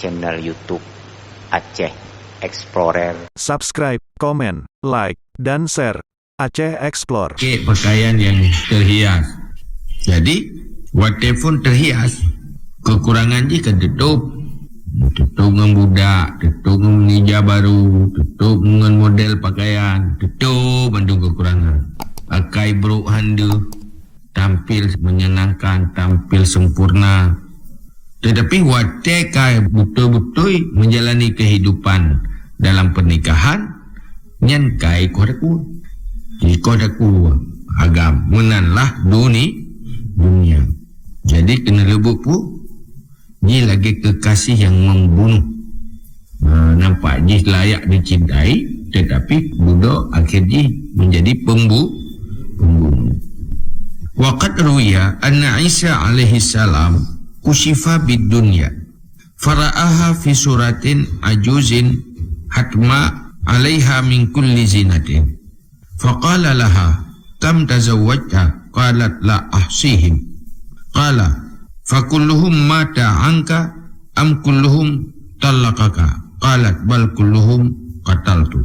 channel YouTube Aceh Explorer. Subscribe, komen, like, dan share. Aceh Explore. Pakaian yang terhias. Jadi, walaupun terhias, kekurangan je kan tutup dengan budak, tutup dengan meja baru, tutup dengan model pakaian, tutup bandung kekurangan. Pakai bro handa, tampil menyenangkan, tampil sempurna. Tetapi watekai betul-betul menjalani kehidupan dalam pernikahan, nyan kai kodaku. Di kodaku agam menanlah dunia. Jadi kena lebut pu, ni lagi kekasih yang membunuh. Nampak ji layak dicintai, tetapi budak akhirnya menjadi pembunuh. Waqad ruwiya anna Isa alaihi salam kushifa bid dunya fara'aha fi suratin ajuzin hatma alaiha min kulli zinatin faqala laha kam tazawwajta qalat la ahsihim qala fakulluhum mata anka am kulluhum talaqaka qalat bal kulluhum qataltu.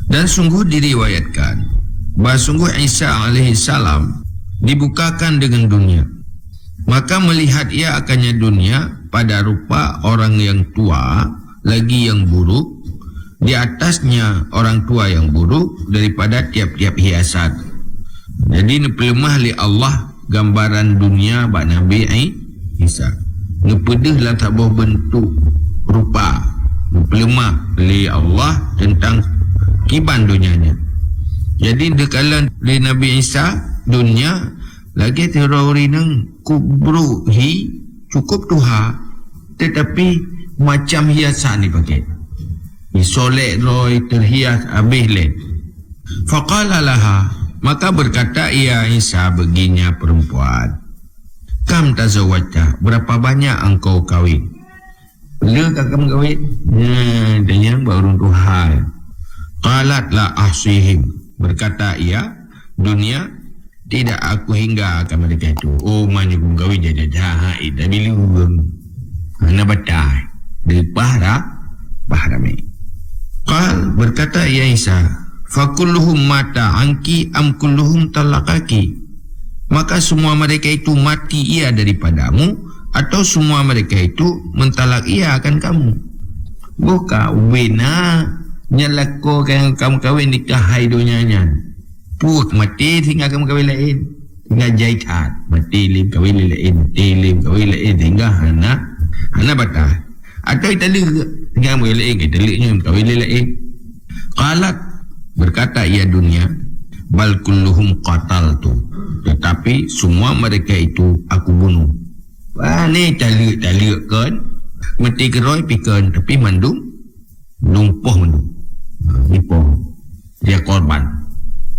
Dan sungguh diriwayatkan bahawa sungguh Isa alaihi salam dibukakan dengan dunia, maka melihat ia akannya dunia pada rupa orang yang tua lagi yang buruk, di atasnya orang tua yang buruk daripada tiap-tiap hiasan. Jadi nepelemah li Allah gambaran dunia bak Nabi Isa. Nepedih lah tak boh bentuk rupa. Nepelemah li Allah tentang kiban dunianya. Jadi dekalan li Nabi Isa dunia lagi terori neng kubruhi cukup tuha, tetapi macam hiasan dipakai. Solek roy terhias habis le. Faqala laha, maka berkata ia Isa baginya perempuan, kam tazawwajta, berapa banyak engkau kahwin? Bila kamu kahwin? Tanya baru Tuhan. Qalat la ahsihim, berkata ia dunia tidak aku hingga akan mereka itu. Oh mana aku kahwin jadi jahat tapi lu ana batai di pahrami. Qal, berkata ya Isa, fakulluhum mata anki am kulluhum talaqaki, maka semua mereka itu mati ia daripadamu atau semua mereka itu mentalak ia akan kamu. Buka wena nyalako kan kamu kahwin nikah hai dunianya. Puak mati tinggal kamu kahwin lain, tinggal jahitan mati lim kahwin lain, mati lim kahwin lain tinggal hana batai. Atau kita tinggal kahwin lain, kita lihatnya kahwin lain. Qalat, berkata ia dunia, bal kulluhum qataltu, tetapi semua mereka itu aku bunuh. Wah ni talik kan, mati keroi pikan, tapi mandung lumpuh mandung. Lumpuh, dia korban.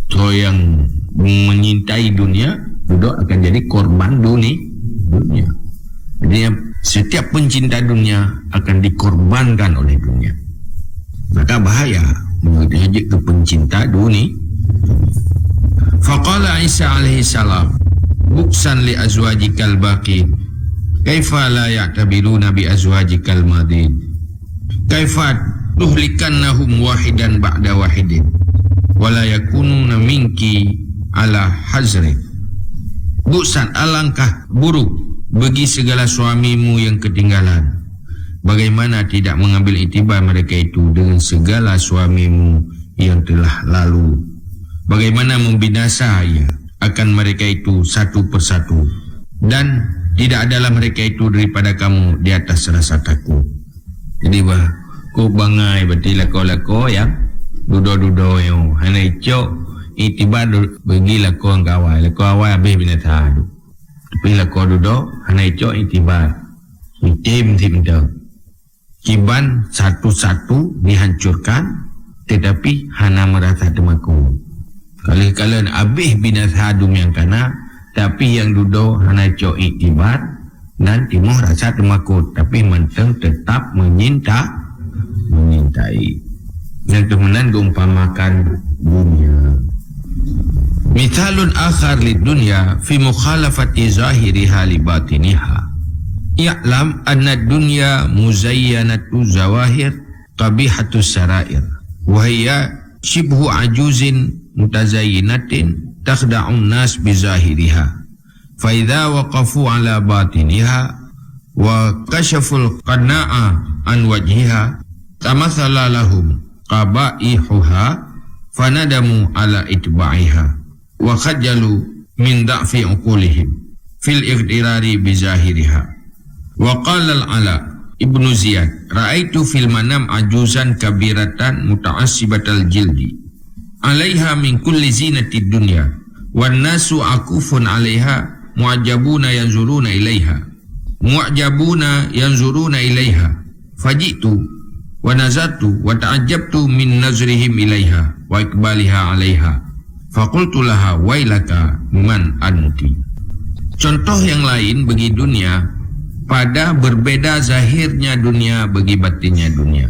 So yang menyintai dunia, duduk akan jadi korban dunia. Jadi setiap pencinta dunia akan dikorbankan oleh dunia. Maka bahaya mengajak ke pencinta dunia. Faqala Isa alaihi salam, buksan li azwajikal baqi, kaifa la ya'tabiruna bi azwajikal madin, kaifa tuhlikannahum wahidan ba'da wahidin wala yakununa minki ala hazri. Buksan, alangkah buruk bagi segala suamimu yang ketinggalan, bagaimana tidak mengambil iktibar mereka itu dengan segala suamimu yang telah lalu, bagaimana membinasa ia akan mereka itu satu persatu, dan tidak adalah mereka itu daripada kamu di atas rasa takut. Jadi ku bangai berarti lako-lako yang dudo-dudo yang hana icok itibar bagi lako kawai, lako awal habis binatang. Tapi lako dudo hana icok itibar tim tu kiban satu-satu dihancurkan, tetapi hana merasa temaku. Kali-kali habis binatang yang kana, tapi yang dudo hana icok itibar dan timuh rasa temaku, tapi menteng tetap menyintai. Yang kemudian diumpamakan dunia. Mithalun akhar lid dunya fi mukhalafati zahiriha li batiniha. i'lam anna dunya muzayyanatu zawahir qabihatu sarair wa hiya shibhu ajuzin mutazayyinatin takhda'un nas bizahiriha fa idza waqafu ala batiniha wa kashaful qana'a an wajhiha tamathala lahum qaba'ihuha fanadamu ala itba'iha wa khajalu min da'fi uqulihim fil iqtirari bizahiriha. Wa qala al-Ala Ibnu Ziyad, ra'aitu fil manam ajuzan kabiratan muta'assibatal jildi 'alaiha min kulli zinatid dunya wan nasu akufun 'alaiha mu'ajabuna yanzuruna ilaiha fajitu wa nazartu wa ta'ajjabtu min nazrihim ilaiha wa ikbaliha 'alaiha faqultu laha wailaka man anti. Contoh yang lain bagi dunia pada berbeda zahirnya dunia bagi batinnya dunia.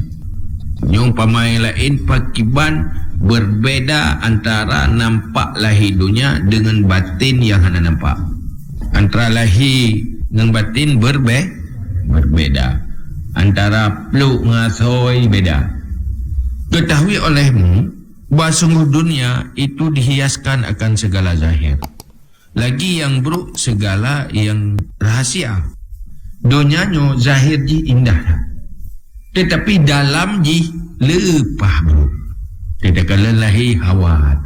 Umpama yang lain pakiban berbeda antara nampak lahir dunia dengan batin yang hana nampak. Antara lahir dengan batin berbeda. Antara peluk ngasoi beda. Ketahui olehmu bahawa sungguh dunia itu dihiaskan akan segala zahir. Lagi yang buruk segala yang rahasia. Dunianya zahir ji indah, tetapi dalam ji lepah bro. Tidak kalah lahir hawa,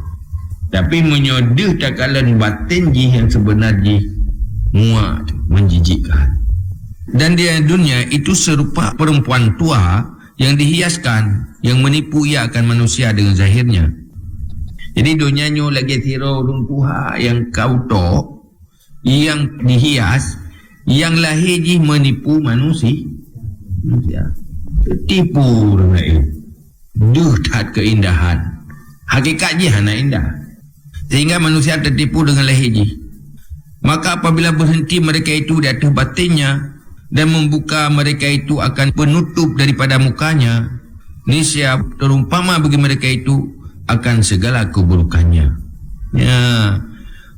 tapi menyodih tak kalah batin ji yang sebenarnya muat menjijikkan. Dan di dunia itu serupa perempuan tua yang dihiaskan, yang menipu ia akan manusia dengan zahirnya. Jadi dunianya lagi tiro orang tua yang kau tok, yang dihias, yang lahir ji menipu manusia. Tipu orang lain. Duhtat keindahan. Hakikat ji hana indah. Sehingga manusia tertipu dengan lahir ji. Maka apabila berhenti mereka itu di atas batinnya dan membuka mereka itu akan penutup daripada mukanya, niscaya terumpama bagi mereka itu akan segala keburukannya. Ya.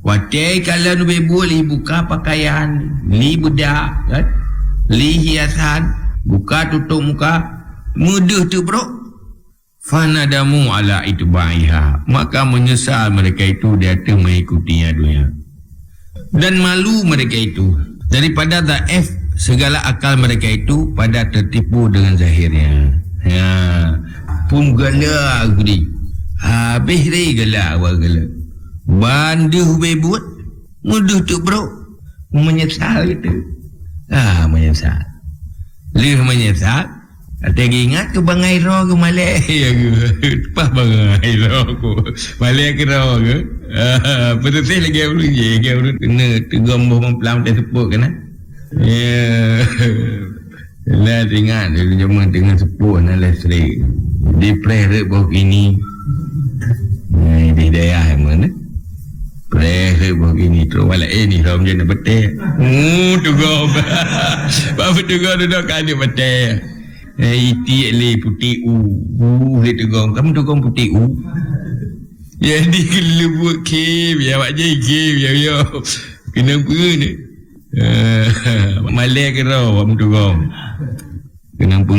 Watai kalau nu bebu li buka pakaian, li bedak, kan? Li hiasan, buka tutup muka, mudah tu bro. Fanadamu ala itba'iha, maka menyesal mereka itu di atas mengikutinya dunia. Dan malu mereka itu daripada dhaif segala akal mereka itu pada tertipu dengan zahirnya. Ya, pun gala gudi. Habis ri gala awal gala. Banduh bebut mudah tu bro. Menyesal itu. Menyesal. Lih menyesal. Ada ingat ke bangai roh ke malai ke? Pas bangai roh ku. Malai ke roh ke? Betul lagi abang je. Abang kena tegam bawa pelam dan sepuk kan? Ya. Lah ingat dia cuma dengan sepuk nak lesri. Di preh bawah ini. Di daerah yang mana? Preh begini terus wala ni rom je nak betul. Tugom. Apa tugom duduk kan dia betul. Iti le putih le tugom. Kamu tugom putih jadi kelebut ke biar awak je ke biar kenapa ni? Malai ke raw kamu tugom. Kenapa?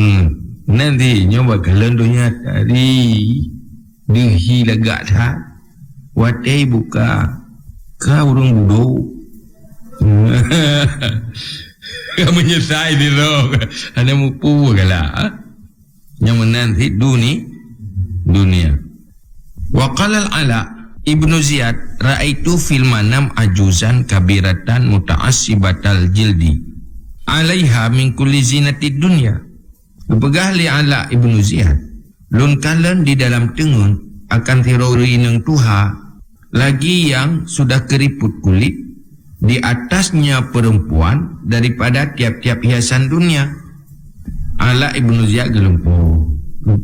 Nanti nyoba kalau dunia tadi dihi lagak tak. Watai buka kau orang bodoh. Kamu menyesal di roh. Ada mupu kala. Yang menanti dunia. Wa qala al-Ala Ibnu Ziyad, ra'aitu fil manam ajuzan kabiratan muta'assibatal jildi 'alaiha min kulli zinatid dunya. Berpegah li Ala Ibnu Ziyad. Lun kalan di dalam tengun akan terori nang tuha lagi yang sudah keriput kulit di atasnya perempuan daripada tiap-tiap hiasan dunia. Ala Ibnu Ziyad gelumpuh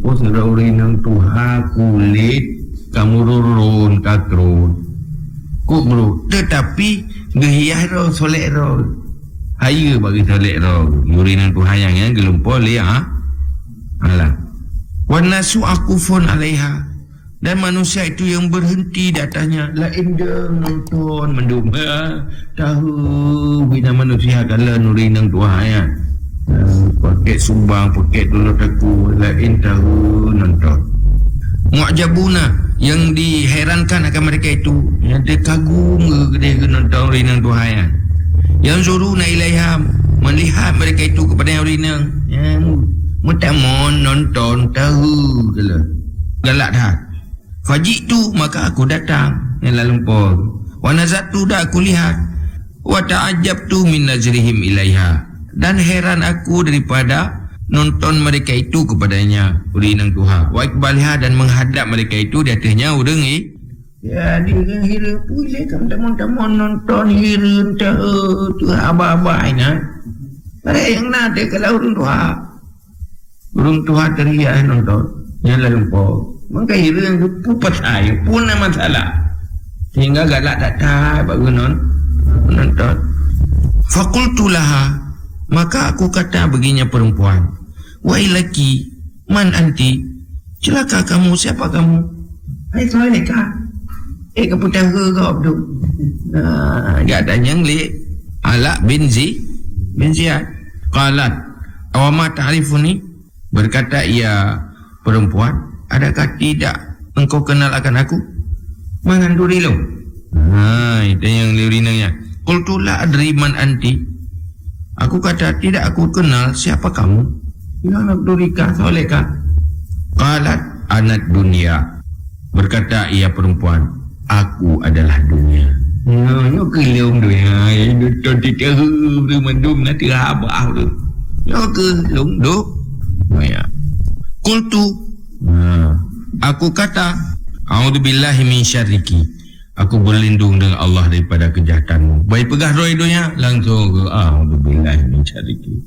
terori nang tuha kulit kamu rurun kakrun kubru, tetapi gehiah roh solek roh haya bagi solek roh yurinan tuha yang gelumpuh li ala wan nasu akufun alaiha, Dan manusia itu yang berhenti di atasnya. Lain dia nonton mendung. Tahu bina manusia kala nuri nang Tuhan ya. Paket sumbang, paket dulu taku. Lain tahu nonton. Mu'jabuna, yang diherankan akan mereka itu. Yang dia kagum dia nonton nuri nang Tuhan ya. Yang zuruna ilaiham, melihat mereka itu kepada yang rinang. Yang mutamon nonton tahu kala. Galak dah. Fajitu, maka aku datang yang lumpur. Wa nazatu, dah aku lihat. Wa ta'ajabtu min nazrihim ilaiha, dan heran aku daripada nonton mereka itu kepadanya urinang Tuhan. Wa ikbaliha, dan menghadap mereka itu di atasnya urang ya dia kan hira pulih kam tamon-tamon nonton hira tahu Tuhan abah-abah ina. Ada yang nade kalau urung Tuhan teriak nonton yang lumpur. Maka hira yang pupat saya pun ada masalah. Sehingga galak tak baru nonton. Fakultulaha, maka aku kata baginya perempuan. Wailaki, man anti, celaka kamu, siapa kamu? Hai soleka. Keputara kau tu. Gak ada yang li. Alak bin Ziyad. Qalat, awama ta'rifuni? Berkata ia perempuan, adakah tidak engkau kenal akan aku? Mangan duri lo. Itu yang lirinangnya. Qultu la adri man anti. Aku kata tidak aku kenal siapa kamu. Anak durika soleka. Qalat anat dunia. Berkata ia perempuan, aku adalah dunia. Yo kelum dunia. Itu tidak mendung nanti abah tu. Yo kelum do. Ya. Qultu, aku kata, a'udzubillahi min syarriki. Aku berlindung dengan Allah daripada kejahatanmu. Baik pegah roh dunia, langsung ke a'udzubillahi min syarriki.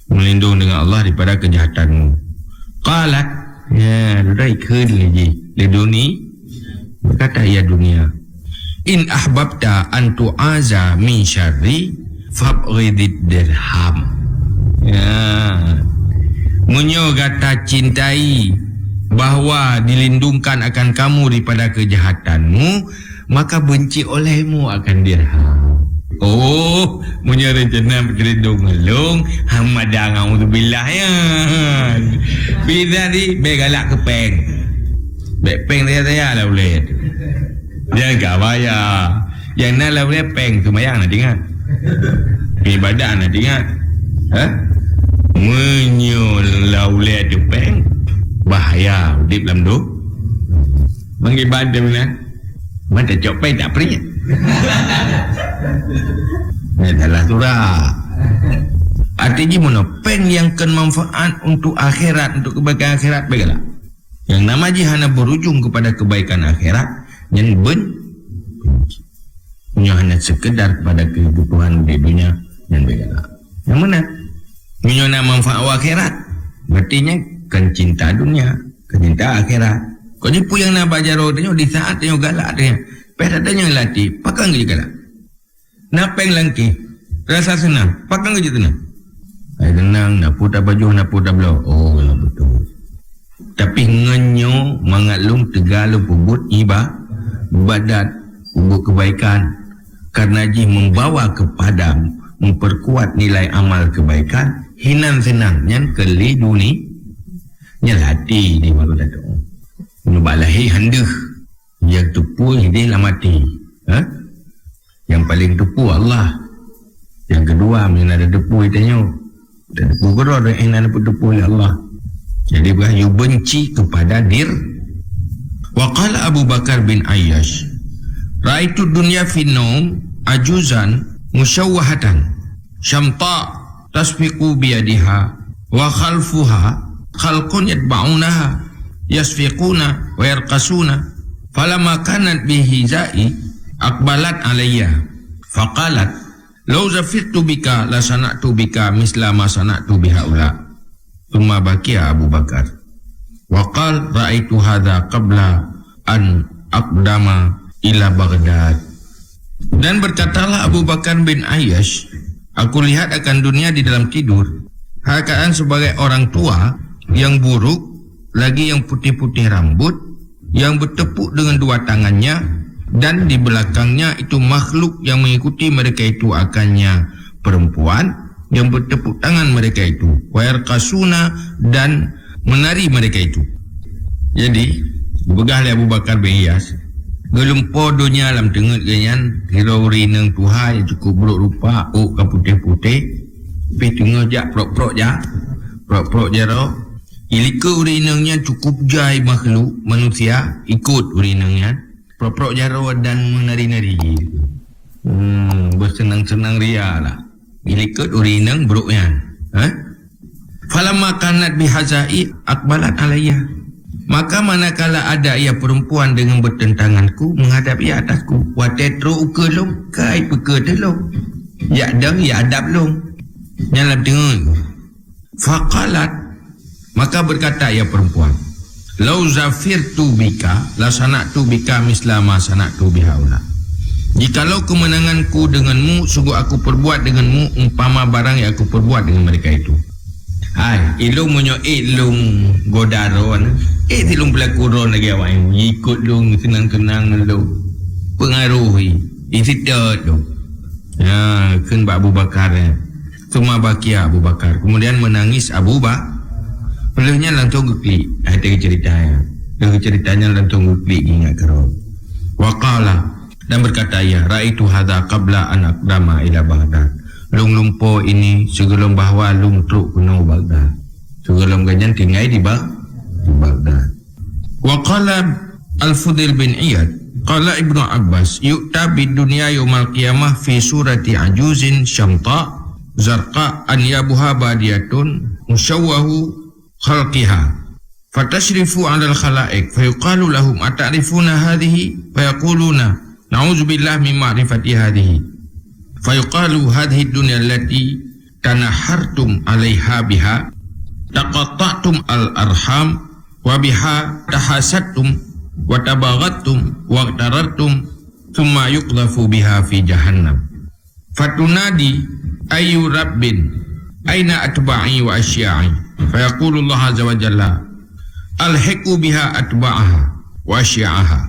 Berlindung dengan Allah daripada kejahatanmu. Qalat, ya, rai khun lagi. Di dunia, berkata ya dunia. In ahbabta an tu'aza min syarri fabghidid dirham. Ya. Munyo kata cintai bahawa dilindungkan akan kamu daripada kejahatanmu, maka benci olehmu akan dirham. Oh, munyo rencana berlindung ngelung hamadang auzubillah ya. Bila di begalak kepeng. Bepeng dia lah boleh. Dia enggak bayar. Yang nak lah boleh peng semayang nak ingat. Ibadah nak ingat. Menyo laule tu peng bahaya di dalam tu mengibadah mana mana copai tak pernah ni adalah surah artinya mana peng yang kan manfaat untuk akhirat, untuk kebaikan akhirat baiklah yang nama jihana berujung kepada kebaikan akhirat yang benci hanya sekedar kepada kebutuhan di dunia dan baiklah yang mana menyona manfaat akhirat, berartinya kan cinta dunia, kan cinta akhirat. Kau ni pun yang nak baca roh dia di saat dia galak dia. Pada tanya latih, pakang je galak. Napeng langki, rasa senang, pakang je tenang. Ai tenang, nak putar baju, nak putar belau. Oh, lah betul. Tapi ngenyo mangatlung tegalung pubut ibadat, pubut kebaikan karena ji membawa kepada memperkuat nilai amal kebaikan. Hinan senang nyan keli duni nyelati di malu datuk nyubalahi handuh yang tupu ini lah mati yang paling tupu Allah, yang kedua mana ada tupu itanya dan tupu kerana ada tupu ya Allah. Jadi you benci kepada dir. Wa qala Abu Bakar bin Ayyash, ra'aitu dunya fi naum ajuzan musyawwahatan syamta tasfiqu biyadiha wa khalfuha khalqun yatba'unaha yasfiquna wa yarqasuna falamma kanat bihi za'i aqbalat alayya faqalat law zafirtu bika la sana'tu bika misla ma sana'tu bihaula thumma bakiya Abu Bakar wa qala ra'aitu hadha qabla an aqdama ila Baghdad. Dan berkatalah Abu Bakar bin Ayyash, aku lihat akan dunia di dalam tidur, keadaan sebagai orang tua yang buruk, lagi yang putih-putih rambut, yang bertepuk dengan dua tangannya, dan di belakangnya itu makhluk yang mengikuti mereka itu akannya perempuan yang bertepuk tangan mereka itu, wa yarqasuna, dan menari mereka itu. Jadi begah Abu Bakar bin Iyas gelumpo dunia alam tengah ganyan hirau rineng Tuhan yang cukup buruk rupa ke putih-putih tapi tengah jak prok-prok jaro ilika urinengnya cukup jai makhluk manusia ikut urinengnya prok-prok jaro dan menari-nari bersenang-senang ria lah ilika urineng buruknya falamma kanat bihazai akbalat alayya, maka manakala ada ia perempuan dengan bertentanganku menghadap ia atasku, wa tetro ukelong kai peketelong ya dang ya adab long nyalam tengah. Faqalat, maka berkata ia perempuan, lau zafirtu bika la sana'tu bika misla ma sana'tu bihaula, jikalau kemenanganku denganmu sungguh aku perbuat denganmu umpama barang yang aku perbuat dengan mereka itu. Hai, ilung munyo ilung godaron. Ilung berlaku ron lagi awak yang ikut lung senang-senang lung pengaruhi. Isi tu. Ya, kan Abu Bakar. Cuma bakia Abu Bakar. Kemudian menangis Abu Bakar. Pelihnya langsung keklik. Ada ceritanya. Dari ceritanya langsung keklik ingat kerana. Waqala, dan berkata ya, raitu hadha qabla an aqdama ila Baghdad. Lung lumpo ini sebelum bahawa lung truk penuh Baghdad. Sebelum ganyan tinggal di Baghdad. Wa qala Al-Fudil bin Iyad, qala Ibnu Abbas, yu'ta bid dunya yaumal qiyamah fi surati ajuzin syamta zarqa an yabuha badiyatun musyawwahu khalqiha fatashrifu 'ala al-khalaiq fayuqalu lahum ata'rifuna hadhihi fayaquluna na'udzubillah min ma'rifati hadhihi fayuqalu hadhihi dunya allati tanahartum 'alaiha biha taqatta'tum al-arham wa biha tahasattum wa tabaghattum wa tarartum thumma yuqdhafu biha fi jahannam fatunadi ayu rabbin aina atba'i wa asya'i fayaqulu Allah azza wa jalla alhiqu biha atba'aha wa asya'aha.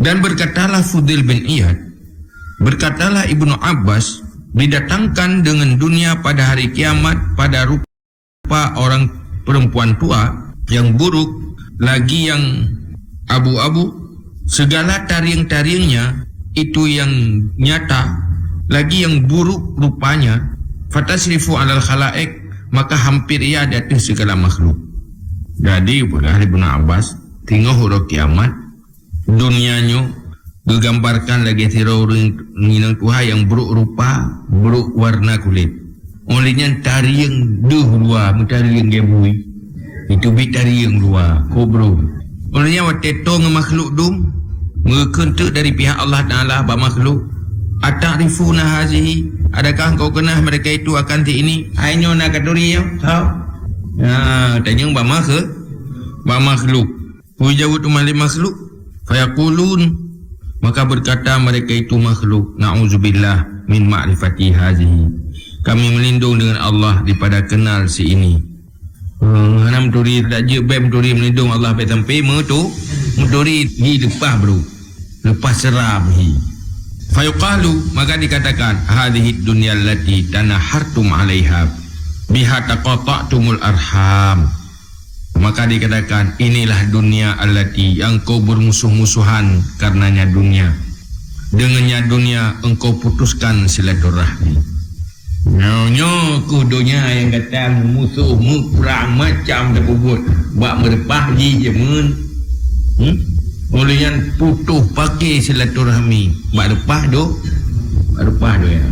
Dan berkatalah Fudil bin Iyad, berkatalah Ibnu Abbas, didatangkan dengan dunia pada hari kiamat pada rupa orang perempuan tua yang buruk, lagi yang abu-abu, segala taring-taringnya itu yang nyata, lagi yang buruk rupanya, fatasrifu alal khalaik, maka hampir ia di atas segala makhluk. Jadi pada Ibnu Abbas tengok huruf kiamat dunianya digambarkan lagi orang minang Tuhan yang buruk rupa, buruk warna kulit. Olehnya taring duh luar, taring gebui. Itu bit taring luar, kobro. Olehnya wateto dengan makhluk dum, mengentuk dari pihak Allah Taala ba makhluk. Ata'rifuna hazihi, adakah kau kenal mereka itu akan ti ini? Ainyo nak kaduri ya? Tahu? Ya, tanya ba makhluk. Hujawut mali makhluk. Fayaqulun, maka berkata mereka itu makhluk, na'udzubillah min ma'rifati hazihi, kami melindung dengan Allah daripada kenal si ini. Hanam turi tak je bem turi melindung Allah pai sampai tu turi hi lepas bro, lepas seram hi. Fayuqalu, maka dikatakan hadhihi dunya allati tanahartum 'alaiha biha taqata'tumul arham. Maka dikatakan inilah dunia allati yang kau bermusuh-musuhan karenanya dunia, dengannya dunia engkau putuskan silaturahmi. Nyo kudonya yang kata musuh perang macam dah bubut bak merepah ji je mun. Oleh yang putus pakai silaturahmi bak repah do ya.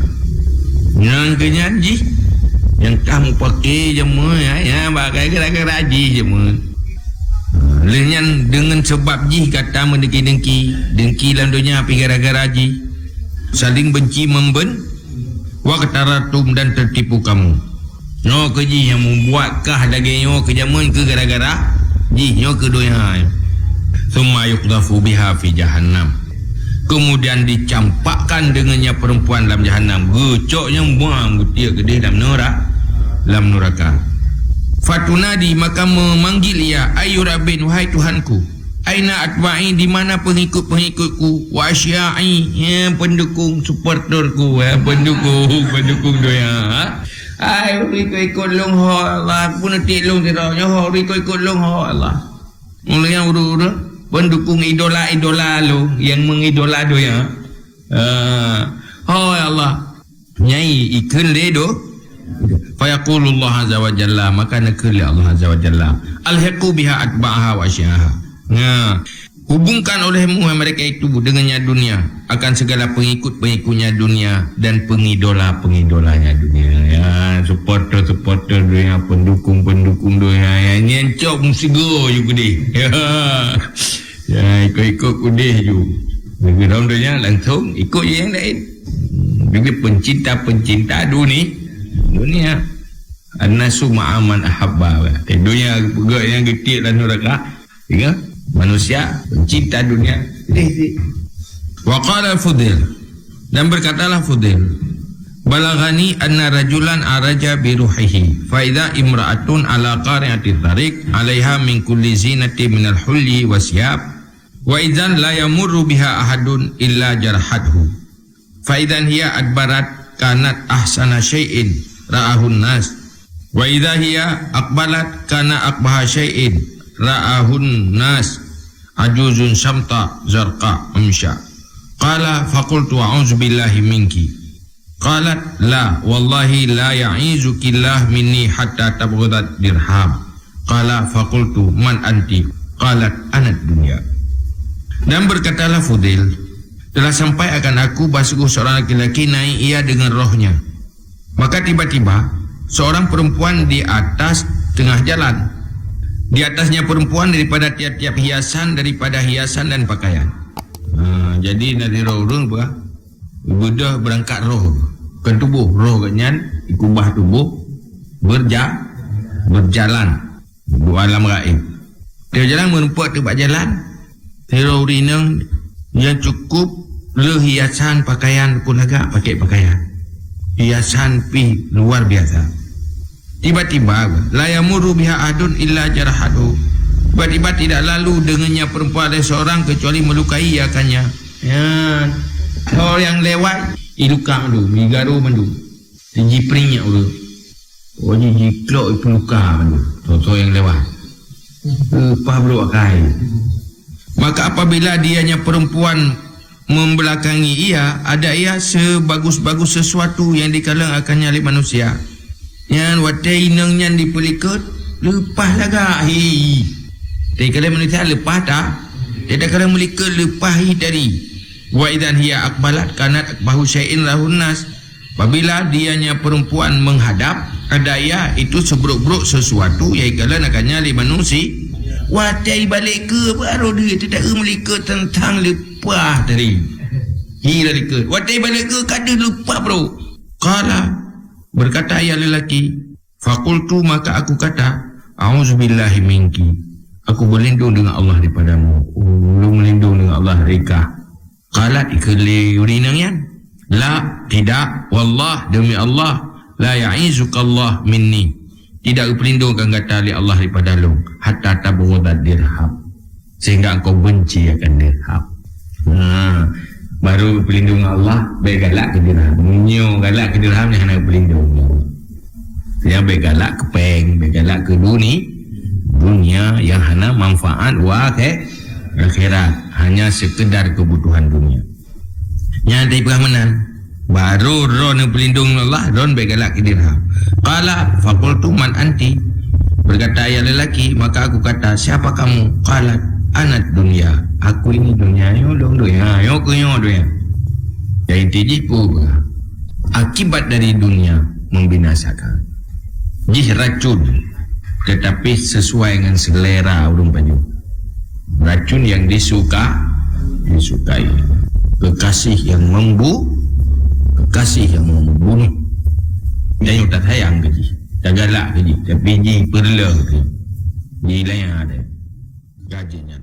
Yang kenyanji yang kamu pakai je mun ya bagai gerak-gerak ji je mun. Lenyan dengan sebab ji kata dengki dalam dunia api gara-gara ji saling benci memben wa kataratum dan tertipu kamu. No ke ji yang membuatkah lagi nyo ke jamun ke gara-gara ji nyo ke doya. Summa yuqdafu biha fi jahannam. Kemudian dicampakkan dengannya perempuan dalam jahannam. Gecoknya buang gutiak gede dalam neraka. Fatunadi, maka memanggil ia, ayu rabbin, wahai Tuhanku, Aina atba'i, di mana pengikut-pengikutku, wa asya'i, pendukung supporterku, pendukung doya. Ai ikut long ho Allah, pun ti long tiranya ho ikut long ho Allah. Mulanya uru pendukung idola lo yang mengidola doya. Oh Allah. Nyai ikut ledo. Fa yaqulullah azza wa jalla, maka nakul Allah azza wa jalla. Alhaqu biha atba'aha wa asyaha. Hubungkan olehmu mereka itu dengannya dunia, akan segala pengikut-pengikutnya dunia dan pengidola-pengidolanya dunia. Ya, supporter dunia, pendukung dunia. Ya, nyencok musigo juga deh. Ya, ikut kudih juga. Bagi dunia langsung ikut yang lain. Bagi pencinta dunia. An-nasu ma'aman ahabba. Dunia juga yang getik dan neraka. Ya. Manusia pencinta dunia. Wa qala Fudail, dan berkatalah Fudail, balagani anna rajulan araja bi ruhihi fa idza imra'atun ala qari'ati tariq 'alaiha min kulli zinati min al-hulli wasiyab wa idzan la yamurru biha ahadun illa jarhathu fa idzan hiya adbarat kanat ahsana syai'in ra'ahun nas wa idza hiya aqbalat kana aqbaha syai'in ra'ahun nas ajuzun samta zarqa amsha. Qala faqultu a'udzu billahi minki. Qalat la wallahi la ya'izuki Allah minni hatta tabghadat dirham. Qala faqultu man anti? Qalat ana dunya. Dan berkatalah Fudail, telah sampai akan aku bahawa seorang laki-laki naik ia dengan rohnya. Maka tiba-tiba seorang perempuan di atas tengah jalan. Di atasnya perempuan daripada tiap-tiap hiasan, daripada hiasan dan pakaian. Jadi dari roh bedah berangkat roh ke tubuh, roh kenyan ikubah tubuh berjalan di alam gaib. Dia jalan menumpuk tempat jalan. Teror ini yang cukup le hiasan pakaian pun agak pakai pakaian. Hiasan pi luar biasa. Tiba-tiba la yamuru biha adun illa jarhadu. Tiba-tiba tidak lalu dengannya perempuan ada seorang kecuali melukai akannya. Ya, orang yang lewat iluka mandu, migaru mandu. Dijipringnya ulu. Oh jiklok itu luka mandu. So yang lewat. Pablo akai. Maka apabila dianya perempuan membelakangi ia, ada ia sebagus-bagus sesuatu yang dikalang akannya oleh manusia. Yang watai nang yang dipelikat lepas laga hi. Tapi kalau manusia lepas tak, dia kalau melikat lepas hi dari. Wa idan hiya akbalat kanat akbahu syai'in lahun nas. Apabila dianya perempuan menghadap, ada ia itu seburuk-buruk sesuatu yang kalau nakanya oleh manusia. Watai balik ke baru dia tidak melikat tentang lepas dari. Hi lelikat. Watai balik ke kada lepas bro. Qala, berkata ia lelaki, fakultu maka aku kata, a'udzubillahi minki, aku berlindung dengan Allah daripadamu. Belum melindung dengan Allah reka. Qalat ikali urinangan, la tidak, wallah demi Allah, la ya'izuka Allah minni, tidak pelindungkan kata oleh Allah daripada lu, hatta tabghadat dirham, sehingga engkau benci akan dirham. Baru pelindung Allah, baik galak ke dirham. Munyo galak ke dirham yang nak pelindung. Yang baik galak ke peng, baik galak ke dunia yang hanya manfaat wa akhirat, hanya sekedar kebutuhan dunia. Yang dari peramanan baru ron pelindung Allah, ron baik galak ke dirham. Qala faqultu man anti, berkata ya lelaki, maka aku kata siapa kamu? Qalat anat dunia, aku ini dunia, yo dong dunia, yo dunia. Jadi tijipu akibat dari dunia membinasakan. Jih racun, tetapi sesuai dengan selera urung baju. Racun yang disukai, kekasih yang kekasih yang membunuh. Dan yang tak sayang ke ji, tak galak ke ji, tapi ji perla ke ji. Ji lain ada gajinya.